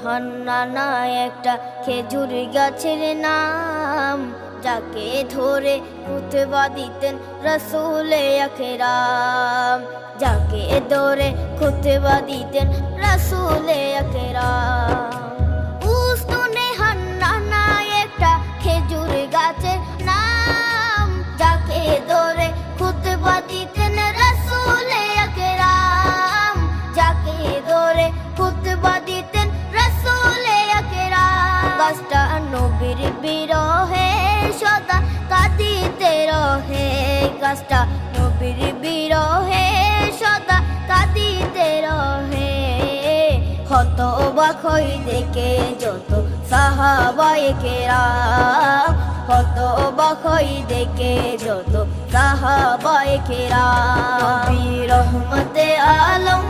হান্নানা একটা খেজুর গাছের নাম, যাকে ধরে খুতবা দিতেন রাসূলে আকরাম, যাকে ধরে খুতবা দিতেন রাসূলে আকরাম। উস্তুনে হান্নানা একটা খেজুর গাছের নাম, যাকে ধরে খুতবা দিতেন রাসূলে আকরাম, যাকে ধরে খুতবা দিতেন রাসূলে আকরাম। গাছটা নবীর বিরহে সদা কাঁদিতে রহে, গাছটা নবীর বিরহে সদা কাঁদিতে রহে। হতবাক হই দেখে যত সাহাবায়ে কেরাম, হতবাক হই দেখে যত সাহাবায়ে কেরাম। নবী রহমতে আলম